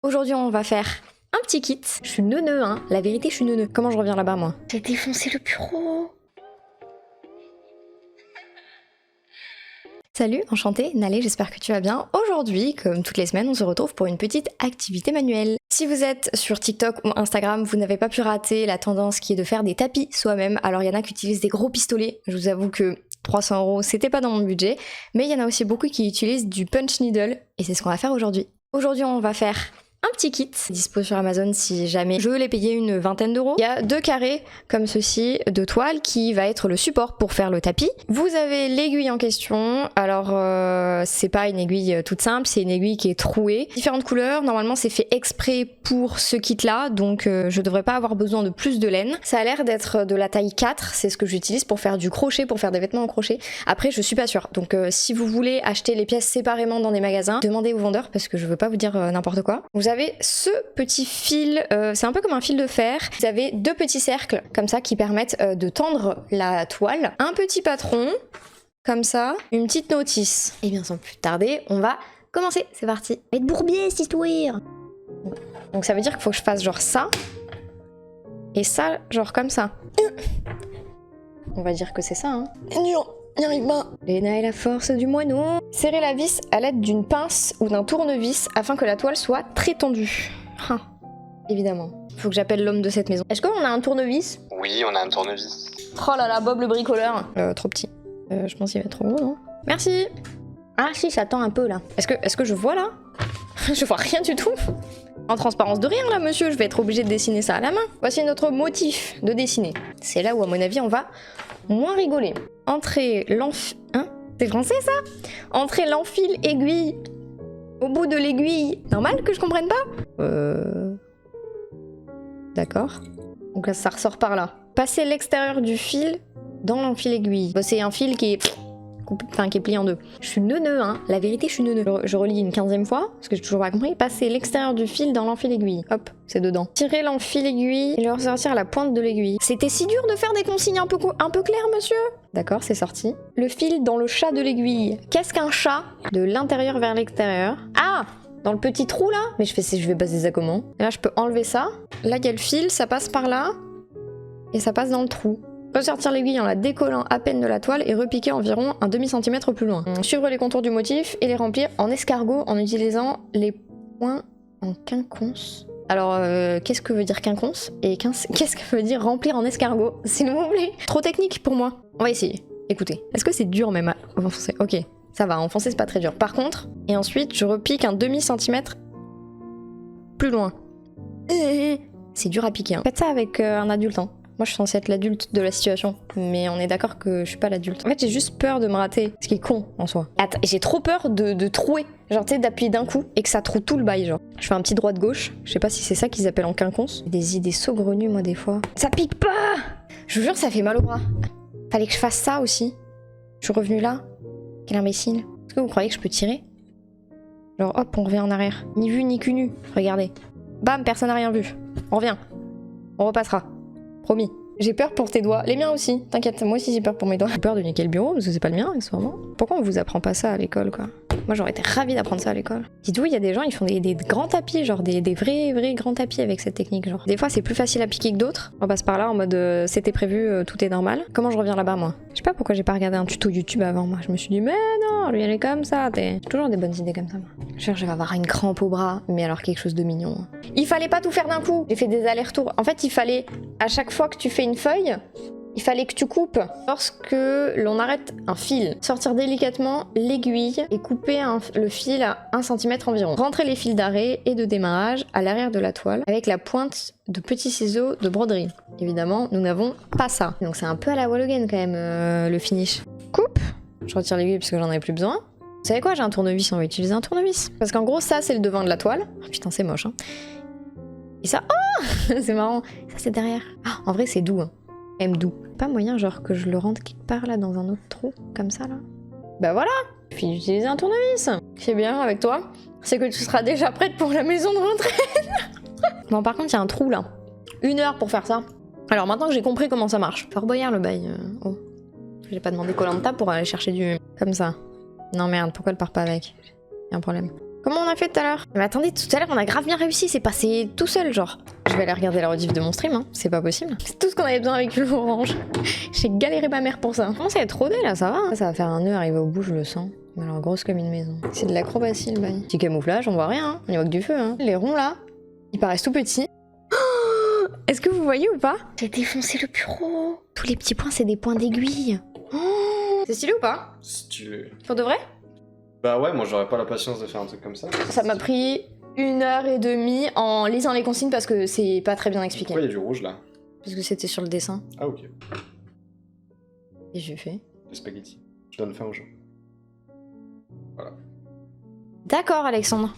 Aujourd'hui, on va faire un petit kit. Je suis neuneu, hein. La vérité, je suis neuneu. Comment je reviens là-bas, moi? J'ai défoncé le bureau. Salut, enchantée, Nalé, j'espère que tu vas bien. Aujourd'hui, comme toutes les semaines, on se retrouve pour une petite activité manuelle. Si vous êtes sur TikTok ou Instagram, vous n'avez pas pu rater la tendance qui est de faire des tapis soi-même. Alors il y en a qui utilisent des gros pistolets, je vous avoue que 300 €, c'était pas dans mon budget. Mais il y en a aussi beaucoup qui utilisent du punch needle, et c'est ce qu'on va faire aujourd'hui. Aujourd'hui, on va faire un petit kit, dispo sur Amazon si jamais je l'ai payé une vingtaine d'euros. Il y a 2 carrés comme ceci de toile qui va être le support pour faire le tapis. Vous avez l'aiguille en question, alors c'est pas une aiguille toute simple, c'est une aiguille qui est trouée. Différentes couleurs, normalement c'est fait exprès pour ce kit là, donc je devrais pas avoir besoin de plus de laine. Ça a l'air d'être de la taille 4, c'est ce que j'utilise pour faire du crochet, pour faire des vêtements en crochet. Après je suis pas sûre, donc si vous voulez acheter les pièces séparément dans des magasins, demandez au vendeur parce que je veux pas vous dire n'importe quoi. Vous avez ce petit fil, c'est un peu comme un fil de fer. Vous avez 2 petits cercles comme ça qui permettent de tendre la toile. Un petit patron, comme ça, une petite notice. Et bien sans plus tarder, on va commencer. C'est parti. Être bourbier cette histoire. Donc ça veut dire qu'il faut que je fasse genre ça. Et ça, genre comme ça. On va dire que c'est ça, hein. N'y arrive pas. Léna et la force du moineau. Serrez la vis à l'aide d'une pince ou d'un tournevis afin que la toile soit très tendue. Ah, évidemment. Faut que j'appelle l'homme de cette maison. Est-ce qu'on a un tournevis? Oui, on a un tournevis. Oh là là, Bob le bricoleur. Trop petit. Je pense qu'il va être trop gros, non? Merci. Ah si, ça tend un peu là. Est-ce que je vois là? Je vois rien du tout. En transparence de rien là, monsieur, je vais être obligée de dessiner ça à la main. Voici notre motif de dessiner. C'est là où, à mon avis, on va moins rigoler. Entrer l'enfil... Hein? C'est français, ça? Entrer l'enfil aiguille au bout de l'aiguille. Normal que je comprenne pas? D'accord. Donc là, ça ressort par là. Passer l'extérieur du fil dans l'enfil aiguille. Bah, c'est un fil qui est... Enfin, qui est plié en deux. Je suis neuneu, hein. La vérité, je suis neuneu. Je relis une 15e fois, parce que j'ai toujours pas compris. Passer l'extérieur du fil dans l'enfil aiguille. Hop, c'est dedans. Tirer l'enfil aiguille et le ressortir à la pointe de l'aiguille. C'était si dur de faire des consignes un peu claires, monsieur? D'accord, c'est sorti. Le fil dans le chat de l'aiguille. Qu'est-ce qu'un chat? De l'intérieur vers l'extérieur. Ah! Dans le petit trou là? Mais je vais passer ça comment? Et là, je peux enlever ça. Là, il y a le fil, ça passe par là. Et ça passe dans le trou. Ressortir l'aiguille en la décollant à peine de la toile et repiquer environ un demi-centimètre plus loin. Suivre les contours du motif et les remplir en escargot en utilisant les points en quinconce. Alors, qu'est-ce que veut dire quinconce? Et qu'est-ce que veut dire remplir en escargot? S'il vous plaît. Trop technique pour moi. On va essayer. Écoutez. Est-ce que c'est dur même à enfoncer? Ok, ça va, enfoncer c'est pas très dur. Par contre, et ensuite je repique un demi-centimètre plus loin. C'est dur à piquer, hein. Faites ça avec un adulte, hein. Moi je suis censée être l'adulte de la situation, mais on est d'accord que je suis pas l'adulte. En fait j'ai juste peur de me rater, ce qui est con en soi. Attends, j'ai trop peur de trouer, genre tu sais d'appuyer d'un coup et que ça troue tout le bail genre. Je fais un petit droite-gauche, je sais pas si c'est ça qu'ils appellent en quinconce. Des idées saugrenues moi des fois. Ça pique pas! Je vous jure ça fait mal au bras. Fallait que je fasse ça aussi. Je suis revenue là. Quel imbécile. Est-ce que vous croyez que je peux tirer? Genre hop on revient en arrière. Ni vu ni cul nu, regardez. Bam, personne n'a rien vu. On revient. On repassera. Promis. J'ai peur pour tes doigts. Les miens aussi. T'inquiète, moi aussi j'ai peur pour mes doigts. J'ai peur de niquer le bureau parce que c'est pas le mien, sûrement. Pourquoi on vous apprend pas ça à l'école, quoi? Moi j'aurais été ravie d'apprendre ça à l'école. Dites-vous, il y a des gens, ils font des grands tapis, genre des vrais grands tapis avec cette technique, genre. Des fois c'est plus facile à piquer que d'autres. On passe par là en mode c'était prévu, tout est normal. Comment je reviens là-bas, moi? Je sais pas pourquoi j'ai pas regardé un tuto YouTube avant, moi. Je me suis dit, mais non, lui elle est comme ça, J'ai toujours des bonnes idées comme ça, moi. Je vais avoir une crampe au bras, mais alors quelque chose de mignon. Il fallait pas tout faire d'un coup. J'ai fait des allers-retours. En fait, il fallait, à chaque fois que tu fais une feuille, il fallait que tu coupes. Lorsque l'on arrête un fil, sortir délicatement l'aiguille et couper le fil à 1 cm environ. Rentrer les fils d'arrêt et de démarrage à l'arrière de la toile avec la pointe de petits ciseaux de broderie. Évidemment, nous n'avons pas ça. Donc c'est un peu à la wall again quand même le finish. Coupe. Je retire l'aiguille parce que j'en avais plus besoin. Vous savez quoi, j'ai un tournevis, on va utiliser un tournevis. Parce qu'en gros, ça c'est le devant de la toile. Oh, putain, c'est moche, hein. Et ça, oh c'est marrant. Ça c'est derrière. Ah, en vrai, c'est doux, hein. Même doux. Pas moyen genre que je le rentre quelque part là dans un autre trou, comme ça là. Bah voilà, puis d'utiliser un tournevis. Ce qui est bien avec toi, c'est que tu seras déjà prête pour la maison de retraite. Bon par contre il y a un trou là. 1 heure pour faire ça. Alors maintenant que j'ai compris comment ça marche. Fort Boyard le bail. Oh. J'ai pas demandé Koh-Lanta pour aller chercher du... Comme ça. Non merde, pourquoi elle part pas avec? Y a un problème. Comment on a fait tout à l'heure? Mais attendez, tout à l'heure on a grave bien réussi, c'est passé tout seul genre. Je vais aller regarder la rediff de mon stream, hein. C'est pas possible. C'est tout ce qu'on avait besoin avec l'orange. J'ai galéré ma mère pour ça. Comment ça va être rodé là, ça va hein. Ça va faire un nœud arrivé au bout, je le sens. Mais alors grosse comme une maison. C'est de l'acrobatie le bail. Petit camouflage, on voit rien, hein. On y voit que du feu. Hein. Les ronds là, ils paraissent tout petits. Oh, est-ce que vous voyez ou pas? J'ai défoncé le bureau. Tous les petits points, c'est des points d'aiguille. Oh, c'est stylé ou pas? Stylé. Pour de vrai? Bah ouais, moi j'aurais pas la patience de faire un truc comme ça. Ça m'a pris 1h30 en lisant les consignes parce que c'est pas très bien expliqué. Pourquoi il y a du rouge là? Parce que c'était sur le dessin. Ah ok. Et j'ai fait. Des spaghettis. Je donne faim aux gens. Voilà. D'accord Alexandre.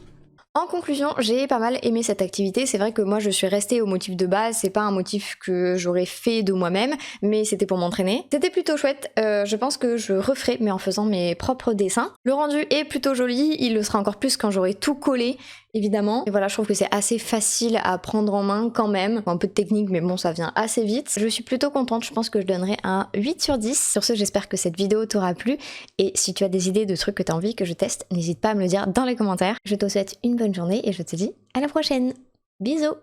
En conclusion, j'ai pas mal aimé cette activité. C'est vrai que moi je suis restée au motif de base, c'est pas un motif que j'aurais fait de moi-même, mais c'était pour m'entraîner. C'était plutôt chouette, je pense que je referai, mais en faisant mes propres dessins. Le rendu est plutôt joli, il le sera encore plus quand j'aurai tout collé, évidemment. Et voilà, je trouve que c'est assez facile à prendre en main quand même. Un peu de technique, mais bon, ça vient assez vite. Je suis plutôt contente, je pense que je donnerai un 8 sur 10. Sur ce, j'espère que cette vidéo t'aura plu. Et si tu as des idées de trucs que tu as envie que je teste, n'hésite pas à me le dire dans les commentaires. Je te souhaite une bonne journée et je te dis à la prochaine. Bisous!